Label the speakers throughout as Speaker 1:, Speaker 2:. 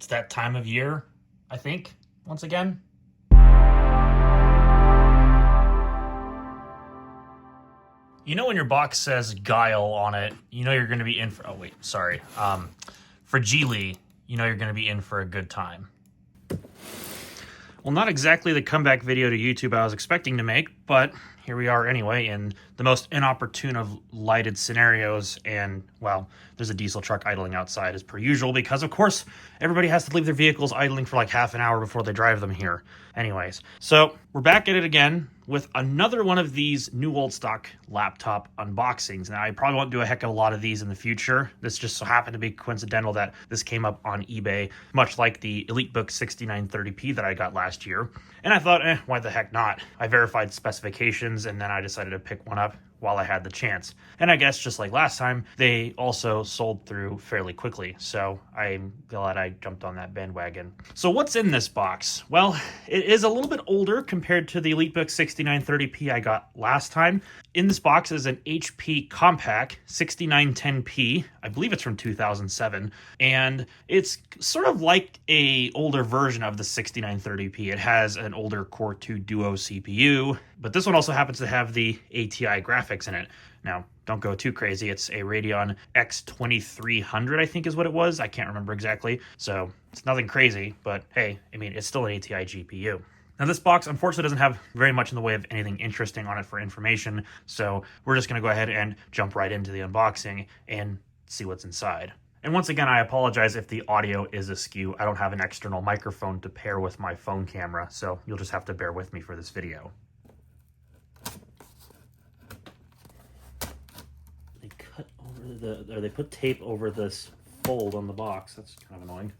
Speaker 1: that time of year, I think, once again. You know when your box says Guile on it, you know you're going to be in for... Oh, wait, sorry. For Geely, you know you're going to be in for a good time. Well, not exactly the comeback video to YouTube I was expecting to make, but here we are anyway in the most inopportune of lighted scenarios. And, well, there's a diesel truck idling outside as per usual because, of course, everybody has to leave their vehicles idling for like half an hour before they drive them here. Anyways, so we're back at it again with another one of these new old stock laptop unboxings. Now, I probably won't do a heck of a lot of these in the future. This just so happened to be coincidental that this came up on eBay, much like the EliteBook 6930p that I got last year. And I thought, why the heck not? I verified specifications, and then I decided to pick one up while I had the chance. And I guess just like last time, they also sold through fairly quickly. So I'm glad I jumped on that bandwagon. So what's in this box? Well, it is a little bit older compared to the EliteBook 6930p I got last time. In this box is an HP Compaq 6910p. I believe it's from 2007. And it's sort of like a older version of the 6930p. It has an older Core 2 Duo CPU, but this one also happens to have the ATI graphics in it. Now, don't go too crazy. It's a Radeon X2300, I think is what it was. I can't remember exactly. So it's nothing crazy, but hey, I mean, it's still an ATI GPU. Now, this box, unfortunately, doesn't have very much in the way of anything interesting on it for information, so we're just going to go ahead and jump right into the unboxing and see what's inside. And once again, I apologize if the audio is askew. I don't have an external microphone to pair with my phone camera, so you'll just have to bear with me for this video. They cut over or they put tape over this fold on the box. That's kind of annoying.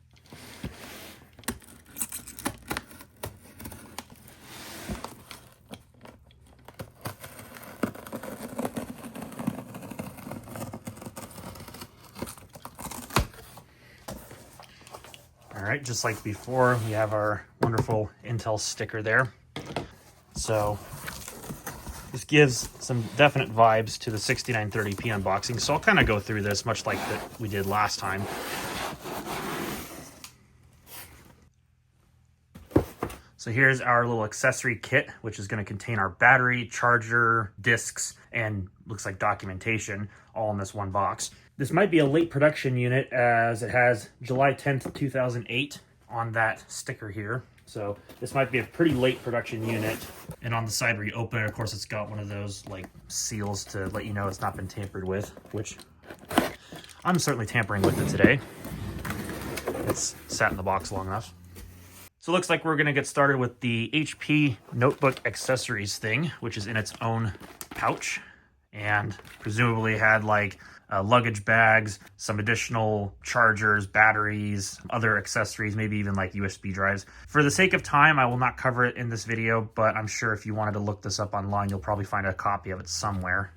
Speaker 1: All right, just like before, we have our wonderful Intel sticker there. So this gives some definite vibes to the 6930p unboxing. So I'll kind of go through this much like that we did last time. So here's our little accessory kit, which is going to contain our battery, charger, discs, and looks like documentation all in this one box. This might be a late production unit as it has July 10th, 2008 on that sticker here. So this might be a pretty late production unit. And on the side where you open it, of course, it's got one of those like seals to let you know it's not been tampered with, which I'm certainly tampering with it today. It's sat in the box long enough. So it looks like we're going to get started with the HP notebook accessories thing, which is in its own pouch and presumably had like luggage bags, some additional chargers, batteries, other accessories, maybe even like USB drives. For the sake of time, I will not cover it in this video, but I'm sure if you wanted to look this up online, you'll probably find a copy of it somewhere.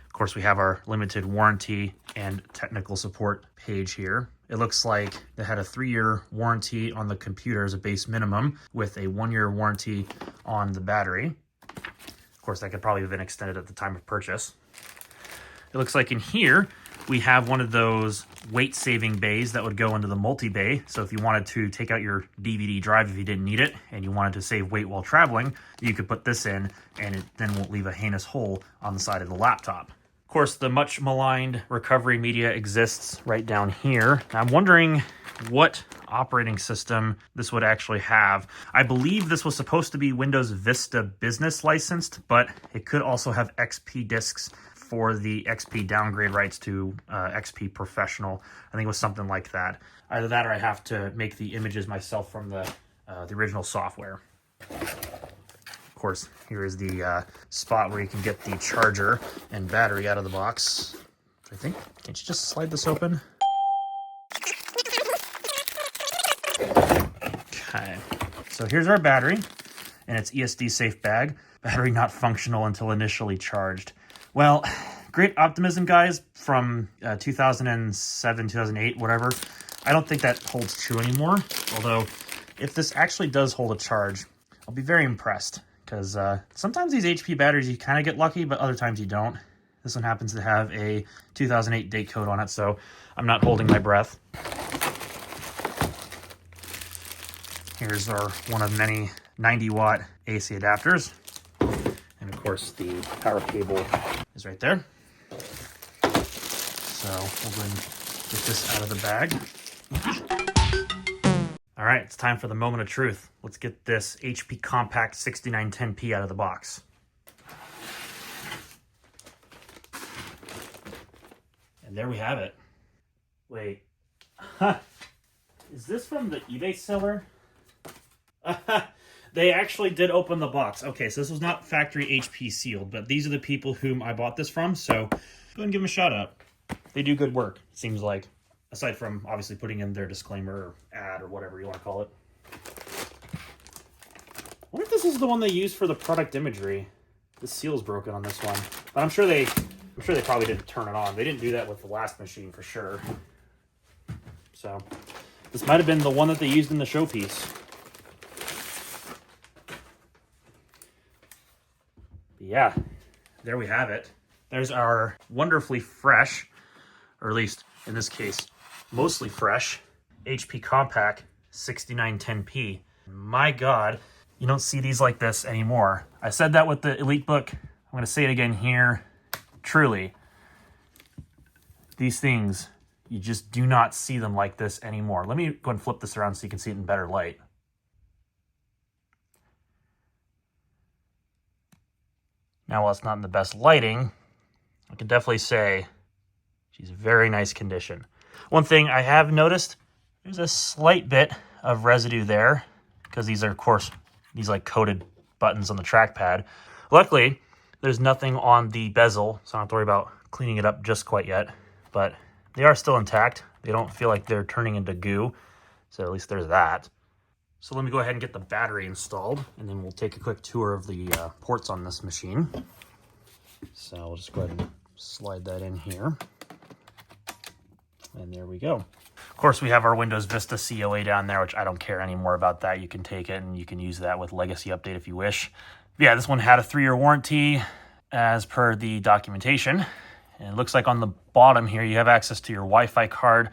Speaker 1: Of course, we have our limited warranty and technical support page here. It looks like they had a 3-year warranty on the computer as a base minimum with a 1-year warranty on the battery. Of course, that could probably have been extended at the time of purchase. It looks like in here, we have one of those weight-saving bays that would go into the multi-bay. So if you wanted to take out your DVD drive if you didn't need it, and you wanted to save weight while traveling, you could put this in, and it then won't leave a heinous hole on the side of the laptop. Of course, the much maligned recovery media exists right down here. I'm wondering what operating system this would actually have. I believe this was supposed to be Windows Vista Business licensed, but it could also have XP disks for the XP downgrade rights to XP Professional. I think it was something like that. Either that or I have to make the images myself from the original software. Of course, here is the spot where you can get the charger and battery out of the box. I think, can't you just slide this open? Okay, so here's our battery and its ESD safe bag. Battery not functional until initially charged. Well, great optimism, guys, from 2007, 2008, whatever. I don't think that holds true anymore. Although, if this actually does hold a charge, I'll be very impressed. Because sometimes these HP batteries, you kind of get lucky, but other times you don't. This one happens to have a 2008 date code on it, so I'm not holding my breath. Here's our one of many 90-watt AC adapters. And of course, the power cable is right there. So we'll go ahead and get this out of the bag. All right, it's time for the moment of truth. Let's get this HP Compaq 6910p out of the box. And there we have it. Wait, is this from the eBay seller? They actually did open the box. Okay, so this was not factory HP sealed, but these are the people whom I bought this from, so go ahead and give them a shout out. They do good work, seems like, aside from obviously putting in their disclaimer or ad or whatever you want to call it. I wonder if this is the one they used for the product imagery. The seal's broken on this one, but I'm sure they probably didn't turn it on. They didn't do that with the last machine for sure. So this might have been the one that they used in the showpiece. Yeah, there we have it. There's our wonderfully fresh, or at least in this case, mostly fresh, HP Compaq 6910p. My God, you don't see these like this anymore. I said that with the Elite Book. I'm going to say it again here. Truly, these things, you just do not see them like this anymore. Let me go and flip this around so you can see it in better light. Now, while it's not in the best lighting, I can definitely say she's very nice condition. One thing I have noticed, there's a slight bit of residue there because these are, of course, these like coated buttons on the trackpad. Luckily, there's nothing on the bezel, so I don't have to worry about cleaning it up just quite yet, but they are still intact. They don't feel like they're turning into goo, so at least there's that. So let me go ahead and get the battery installed, and then we'll take a quick tour of the ports on this machine. So I'll just go ahead and slide that in here. And there we go. Of course, we have our Windows Vista COA down there, which I don't care anymore about that. You can take it and you can use that with Legacy Update if you wish. But yeah, this one had a 3-year warranty as per the documentation. And it looks like on the bottom here, you have access to your Wi-Fi card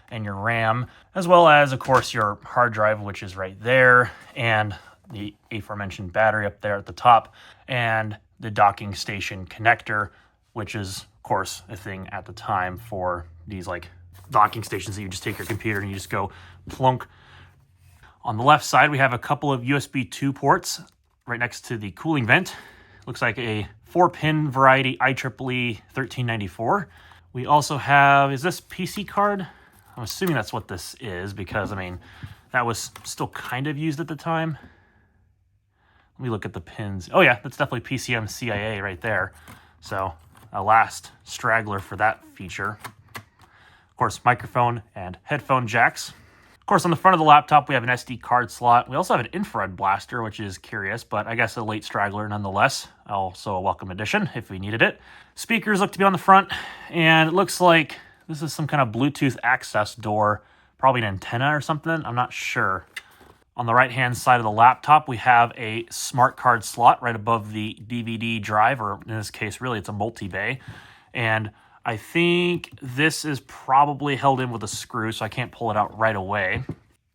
Speaker 1: and your RAM, as well as, of course, your hard drive, which is right there, and the aforementioned battery up there at the top, and the docking station connector, which is, of course, a thing at the time for these like docking stations that you just take your computer and you just go plunk. On the left side, we have a couple of USB 2 ports right next to the cooling vent. Looks like a 4-pin variety IEEE 1394. We also have, is this PC card? I'm assuming that's what this is because, I mean, that was still kind of used at the time. Let me look at the pins. Oh yeah, that's definitely PCM CIA right there. So a last straggler for that feature. Of course, microphone and headphone jacks. Of course, on the front of the laptop, we have an SD card slot. We also have an infrared blaster, which is curious, but I guess a late straggler nonetheless. Also a welcome addition if we needed it. Speakers look to be on the front, and it looks like this is some kind of Bluetooth access door, probably an antenna or something. I'm not sure. On the right-hand side of the laptop, we have a smart card slot right above the DVD drive, or in this case, really, it's a multi-bay. And I think this is probably held in with a screw, so I can't pull it out right away.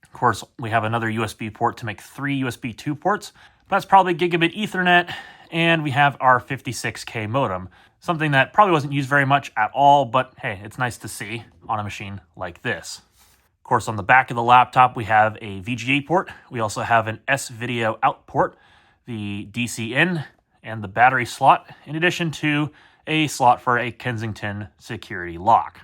Speaker 1: Of course, we have another USB port to make 3 USB 2 ports. That's probably gigabit Ethernet, and we have our 56K modem. Something that probably wasn't used very much at all, but hey, it's nice to see on a machine like this. Of course, on the back of the laptop, we have a VGA port. We also have an S-Video out port, the DC in, and the battery slot, in addition to a slot for a Kensington security lock.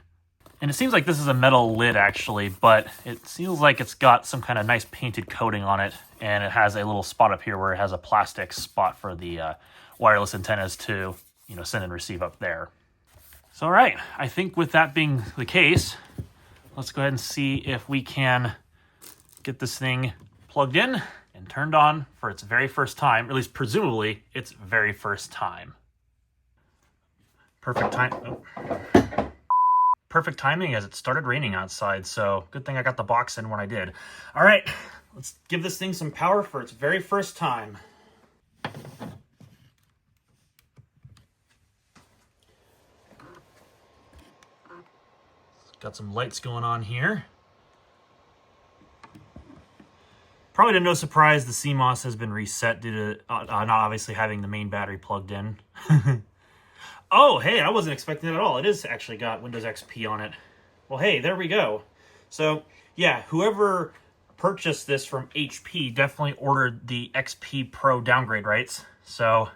Speaker 1: And it seems like this is a metal lid actually, but it seems like it's got some kind of nice painted coating on it, and it has a little spot up here where it has a plastic spot for the wireless antennas to, you know, send and receive up there. So, all right, I think with that being the case, let's go ahead and see if we can get this thing plugged in and turned on for its very first time, or at least presumably its very first time. Perfect time. Oh. Perfect timing as it started raining outside, so good thing I got the box in when I did. All right, let's give this thing some power for its very first time. Got some lights going on here. Probably to no surprise, the CMOS has been reset due to not obviously having the main battery plugged in. Oh, hey, I wasn't expecting it at all. It is actually got Windows XP on it. Well, hey, there we go. So, yeah, whoever purchased this from HP definitely ordered the XP Pro downgrade rights. So,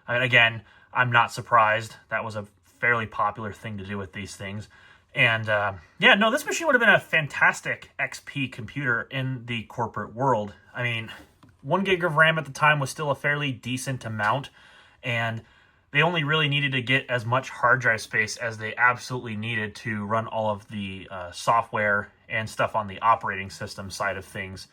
Speaker 1: I mean, again, I'm not surprised. That was a fairly popular thing to do with these things. And, yeah, no, this machine would have been a fantastic XP computer in the corporate world. I mean, 1 gig of RAM at the time was still a fairly decent amount, and they only really needed to get as much hard drive space as they absolutely needed to run all of the software and stuff on the operating system side of things.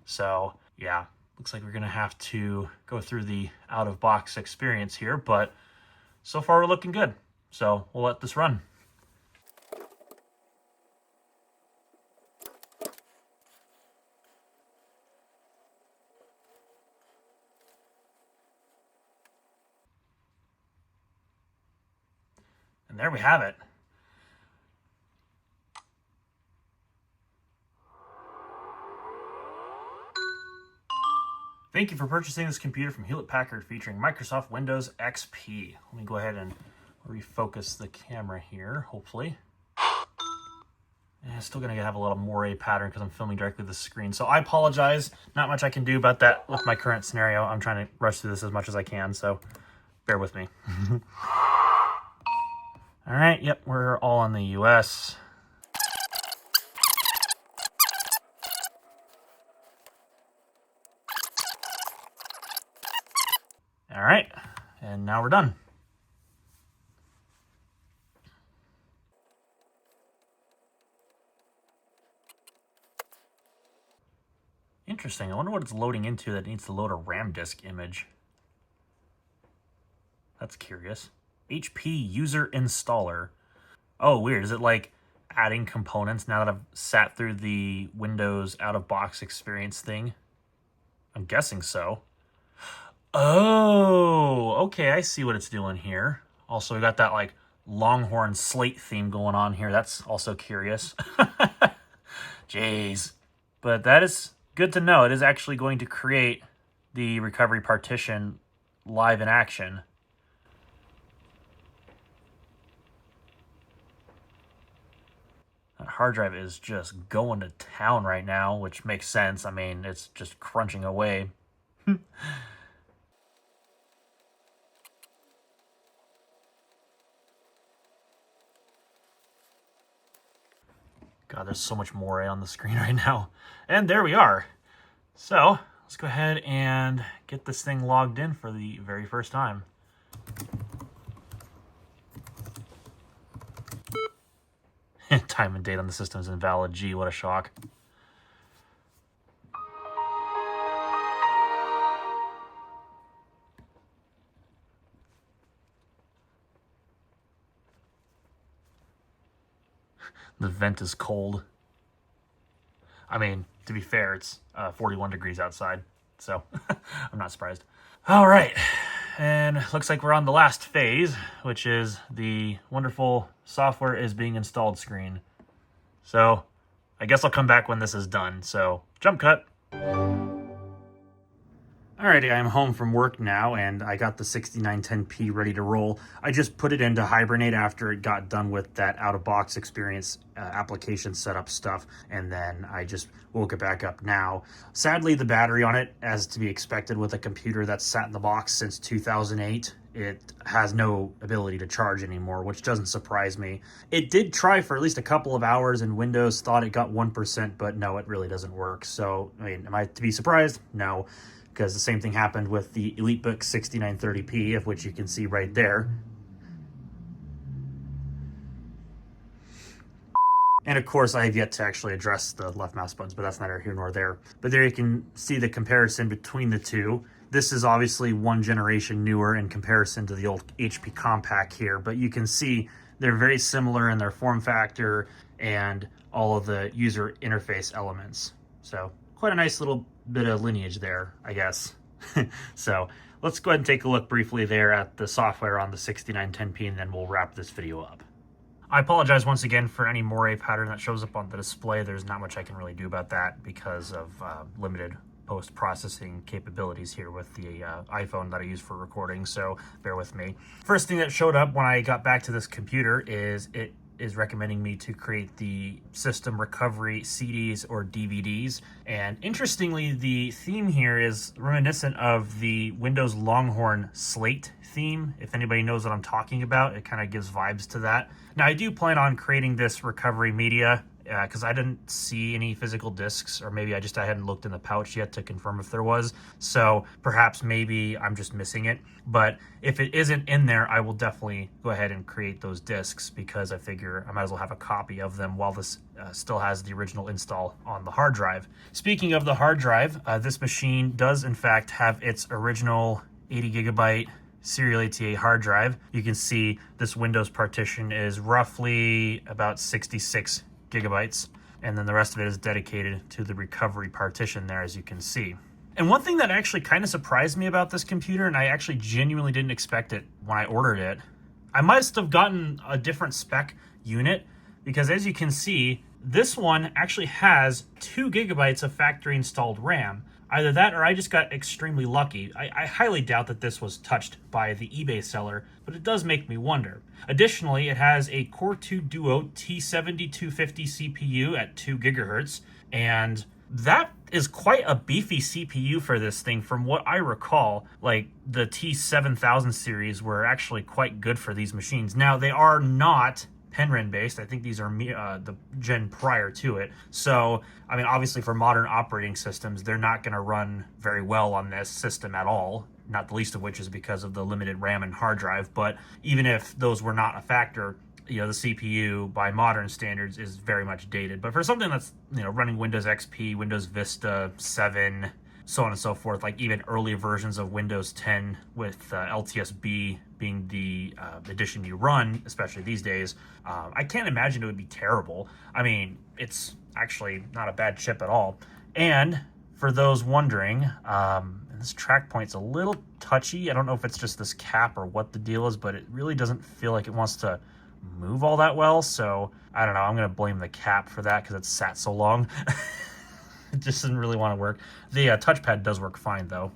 Speaker 1: So, yeah, looks like we're going to have to go through the out-of-box experience here, but so far we're looking good. So we'll let this run. And there we have it. Thank you for purchasing this computer from Hewlett-Packard featuring Microsoft Windows XP. Let me go ahead and refocus the camera here, hopefully. And it's still going to have a little moire pattern because I'm filming directly the screen. So I apologize. Not much I can do about that with my current scenario. I'm trying to rush through this as much as I can, so bear with me. All right, yep, we're all in the US. All right, and now we're done. Interesting, I wonder what it's loading into that needs to load a RAM disk image. That's curious. HP user installer. Oh, weird. Is it like adding components now that I've sat through the Windows out-of-box experience thing? I'm guessing so. Oh, okay. I see what it's doing here. Also, we got that like Longhorn Slate theme going on here. That's also curious. Jeez. But that is good to know. It is actually going to create the recovery partition live in action. That hard drive is just going to town right now, which makes sense. I mean, it's just crunching away. God, there's so much moire on the screen right now. And there we are. So, let's go ahead and get this thing logged in for the very first time. Time and date on the system is invalid. Gee, what a shock. The vent is cold. I mean, to be fair, it's 41 degrees outside, so I'm not surprised. All right, and looks like we're on the last phase, which is the wonderful software is being installed screen. So I guess I'll come back when this is done, so jump cut. Alrighty, I'm home from work now, and I got the 6910p ready to roll. I just put it into Hibernate after it got done with that out-of-box experience application setup stuff, and then I just woke it back up now. Sadly, the battery on it, as to be expected with a computer that's sat in the box since 2008, it has no ability to charge anymore, which doesn't surprise me. It did try for at least a couple of hours, and Windows thought it got 1%, but no, it really doesn't work. So, I mean, am I to be surprised? No. Because the same thing happened with the EliteBook 6930p, of which you can see right there. And of course, I have yet to actually address the left mouse buttons, but that's neither here nor there. But there you can see the comparison between the two. This is obviously one generation newer in comparison to the old HP Compaq here, but you can see they're very similar in their form factor and all of the user interface elements. So quite a nice little bit of lineage there, I guess. So let's go ahead and take a look briefly there at the software on the 6910p, and then we'll wrap this video up. I apologize once again for any moire pattern that shows up on the display. There's not much I can really do about that because of limited post-processing capabilities here with the iPhone that I use for recording, so bear with me. First thing that showed up when I got back to this computer is it is recommending me to create the system recovery CDs or DVDs. And interestingly, the theme here is reminiscent of the Windows Longhorn Slate theme. If anybody knows what I'm talking about, it kind of gives vibes to that. Now, I do plan on creating this recovery media because I didn't see any physical discs, or maybe I hadn't looked in the pouch yet to confirm if there was. So perhaps maybe I'm just missing it. But if it isn't in there, I will definitely go ahead and create those discs, because I figure I might as well have a copy of them while this still has the original install on the hard drive. Speaking of the hard drive, this machine does in fact have its original 80 gigabyte serial ATA hard drive. You can see this Windows partition is roughly about 66 gigabytes, and then the rest of it is dedicated to the recovery partition there, as you can see. And one thing that actually kind of surprised me about this computer, and I actually genuinely didn't expect it when I ordered it, I must have gotten a different spec unit, because as you can see, this one actually has 2 gigabytes of factory installed RAM. Either that or I just got extremely lucky. I highly doubt that this was touched by the eBay seller, but it does make me wonder. Additionally, it has a Core 2 Duo T7250 CPU at 2 gigahertz, and that is quite a beefy CPU for this thing. From what I recall, like the T7000 series were actually quite good for these machines. Now, they are not Penryn based. I think these are the gen prior to it. So, I mean, obviously for modern operating systems, they're not going to run very well on this system at all, not the least of which is because of the limited RAM and hard drive. But even if those were not a factor, the CPU by modern standards is very much dated. But for something that's, running Windows XP, Windows Vista 7, so on and so forth, like even early versions of Windows 10 with LTSB being the edition you run, especially these days, I can't imagine it would be terrible. I mean, it's actually not a bad chip at all. And for those wondering, this track point's a little touchy. I don't know if it's just this cap or what the deal is, but it really doesn't feel like it wants to move all that well. So I don't know. I'm going to blame the cap for that because it's sat so long. It just doesn't really want to work. The touchpad does work fine though.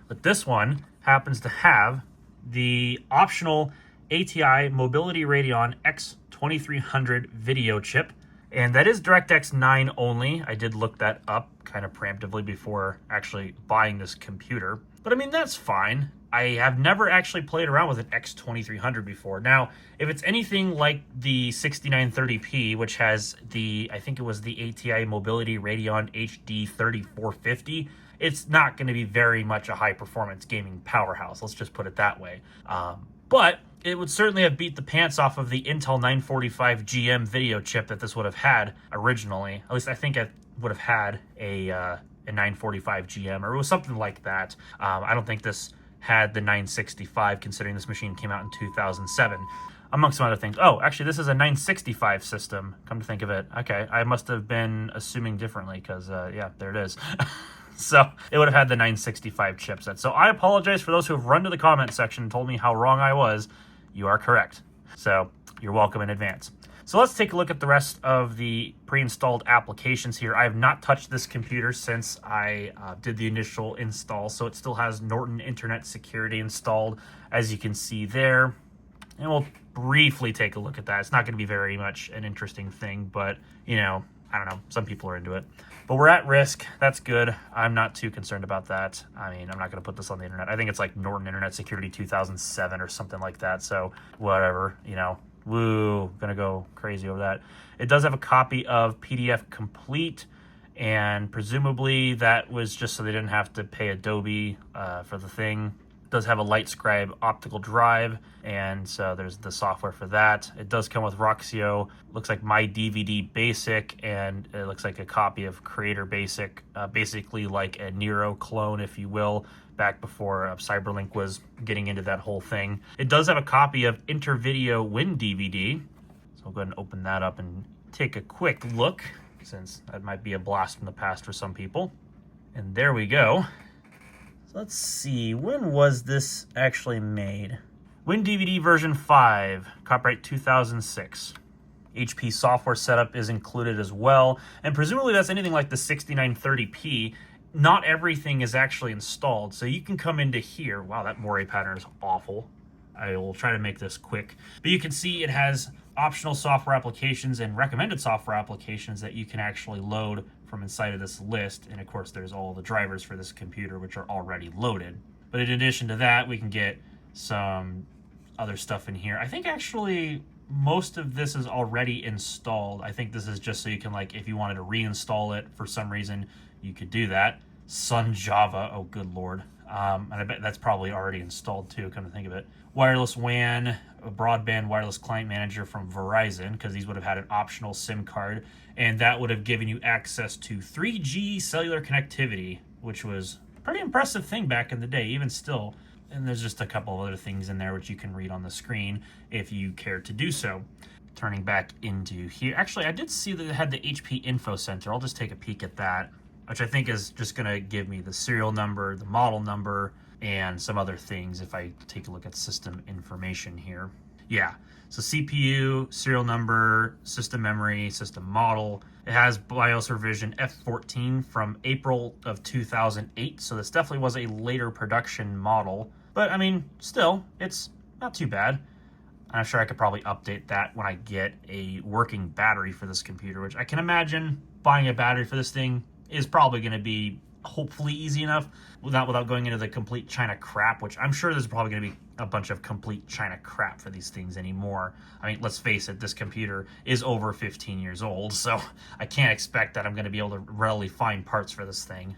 Speaker 1: But this one happens to have the optional ATI Mobility Radeon X2300 video chip. And that is DirectX 9 only. I did look that up kind of preemptively before actually buying this computer. But I mean, that's fine. I have never actually played around with an X2300 before. Now, if it's anything like the 6910p, which has I think it was the ATI Mobility Radeon HD 3450, it's not going to be very much a high-performance gaming powerhouse. Let's just put it that way. But it would certainly have beat the pants off of the Intel 945 GM video chip that this would have had originally. At least I think it would have had a 945 GM, or it was something like that. I don't think this had the 965, considering this machine came out in 2007, amongst some other things. Oh, actually, this is a 965 system, come to think of it. Okay, I must have been assuming differently, because, yeah, there it is. So it would have had the 965 chipset. So I apologize for those who have run to the comment section and told me how wrong I was. You are correct. So you're welcome in advance. So let's take a look at the rest of the pre-installed applications here. I have not touched this computer since I did the initial install, so it still has Norton Internet Security installed, as you can see there. And we'll briefly take a look at that. It's not going to be very much an interesting thing, but, I don't know, some people are into it. But we're at risk. That's good. I'm not too concerned about that. I mean, I'm not going to put this on the internet. I think it's like Norton Internet Security 2007 or something like that, so whatever, Woo, gonna go crazy over that. It does have a copy of PDF Complete, and presumably that was just so they didn't have to pay Adobe for the thing. It does have a LightScribe optical drive, and so there's the software for that. It does come with Roxio, looks like My DVD Basic, and it looks like a copy of Creator Basic, basically like a Nero clone, if you will, back before Cyberlink was getting into that whole thing. It does have a copy of Intervideo WinDVD, so I'll go ahead and open that up and take a quick look, since that might be a blast from the past for some people. And there we go. So let's see, when was this actually made? WinDVD version 5, copyright 2006. HP software setup is included as well, and presumably that's anything like the 6930p. not everything is actually installed. So you can come into here. Wow, that moire pattern is awful. I will try to make this quick. But you can see it has optional software applications and recommended software applications that you can actually load from inside of this list. And of course, there's all the drivers for this computer, which are already loaded. But in addition to that, we can get some other stuff in here. I think actually most of this is already installed. I think this is just so you can, like, if you wanted to reinstall it for some reason, you could do that. Sun Java, oh good lord. And I bet that's probably already installed too, come to think of it. Wireless WAN, a broadband wireless client manager from Verizon, because these would have had an optional SIM card, and that would have given you access to 3G cellular connectivity, which was a pretty impressive thing back in the day, even still. And there's just a couple of other things in there which you can read on the screen if you care to do so. Turning back into here, actually I did see that it had the HP Info Center. I'll just take a peek at that, which I think is just going to give me the serial number, the model number, and some other things if I take a look at system information here. Yeah, so CPU, serial number, system memory, system model. It has BIOS revision F14 from April of 2008, so this definitely was a later production model. But I mean, still, it's not too bad. I'm sure I could probably update that when I get a working battery for this computer, which I can imagine buying a battery for this thing is probably going to be hopefully easy enough without going into the complete China crap, which I'm sure there's probably going to be a bunch of complete China crap for these things anymore. I mean, let's face it, this computer is over 15 years old, so I can't expect that I'm going to be able to readily find parts for this thing.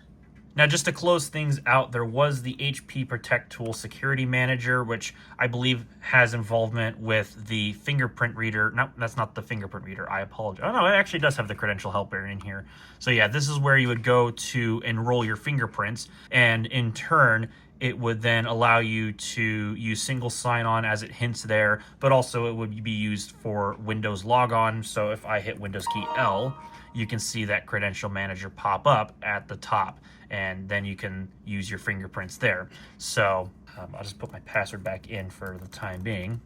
Speaker 1: Now, just to close things out, there was the HP Protect Tool Security Manager, which I believe has involvement with the fingerprint reader. No, that's not the fingerprint reader. I apologize. Oh, no, it actually does have the credential helper in here. So, yeah, this is where you would go to enroll your fingerprints, and in turn, it would then allow you to use single sign-on as it hints there, but also it would be used for Windows logon. So if I hit Windows key L, you can see that credential manager pop up at the top, and then you can use your fingerprints there. So I'll just put my password back in for the time being,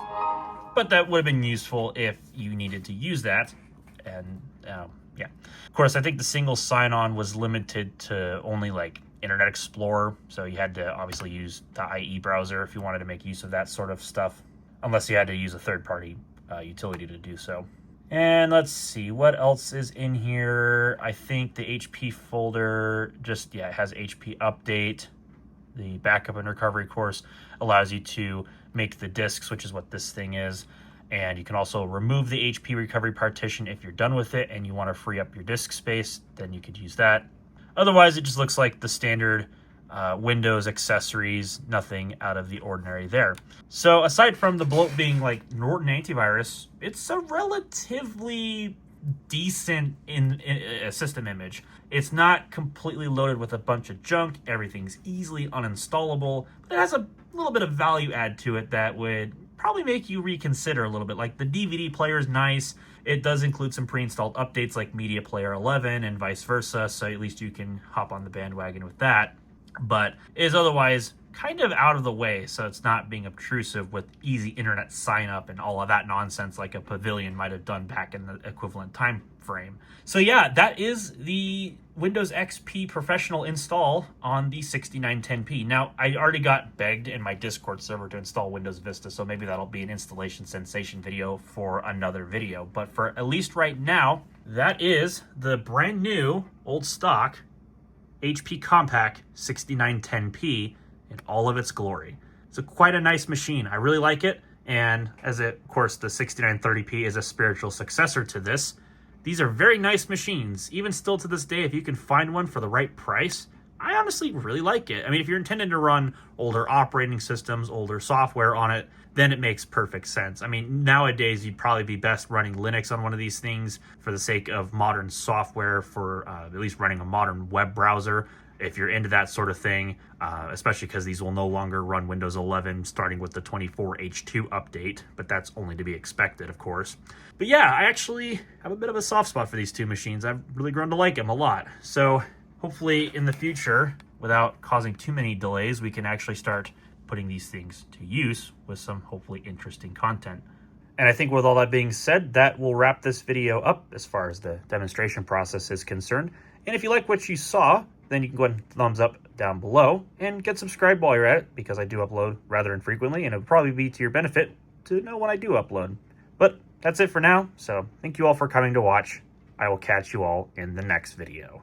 Speaker 1: but that would have been useful if you needed to use that. And yeah, of course, I think the single sign-on was limited to only like Internet Explorer, so you had to obviously use the IE browser if you wanted to make use of that sort of stuff, unless you had to use a third-party utility to do so. And let's see, what else is in here? I think the HP folder just, yeah, it has HP Update. The backup and recovery course allows you to make the disks, which is what this thing is. And you can also remove the HP recovery partition if you're done with it and you want to free up your disk space, then you could use that. Otherwise, it just looks like the standard Windows accessories, nothing out of the ordinary there. So aside from the bloat being like Norton antivirus, it's a relatively decent system image. It's not completely loaded with a bunch of junk. Everything's easily uninstallable. But it has a little bit of value add to it that would probably make you reconsider a little bit. Like the DVD player is nice. It does include some pre-installed updates like Media Player 11 and vice versa, so at least you can hop on the bandwagon with that. But it is otherwise kind of out of the way, so it's not being obtrusive with easy internet sign-up and all of that nonsense like a Pavilion might have done back in the equivalent time frame. So yeah, that is the Windows XP Professional install on the 6910p. Now, I already got begged in my Discord server to install Windows Vista, so maybe that'll be an installation sensation video for another video. But for at least right now, that is the brand new, old stock, HP Compaq 6910p in all of its glory. It's quite a nice machine. I really like it. And as of course, the 6930p is a spiritual successor to this. These are very nice machines. Even still to this day, if you can find one for the right price, I honestly really like it. I mean, if you're intending to run older operating systems, older software on it, then it makes perfect sense. I mean, nowadays, you'd probably be best running Linux on one of these things for the sake of modern software for at least running a modern web browser. If you're into that sort of thing, especially because these will no longer run Windows 11 starting with the 24H2 update, but that's only to be expected, of course. But yeah, I actually have a bit of a soft spot for these two machines. I've really grown to like them a lot. So hopefully in the future, without causing too many delays, we can actually start putting these things to use with some hopefully interesting content. And I think with all that being said, that will wrap this video up as far as the demonstration process is concerned. And if you like what you saw, then you can go ahead and thumbs up down below and get subscribed while you're at it, because I do upload rather infrequently, and it would probably be to your benefit to know when I do upload. But that's it for now, so thank you all for coming to watch. I will catch you all in the next video.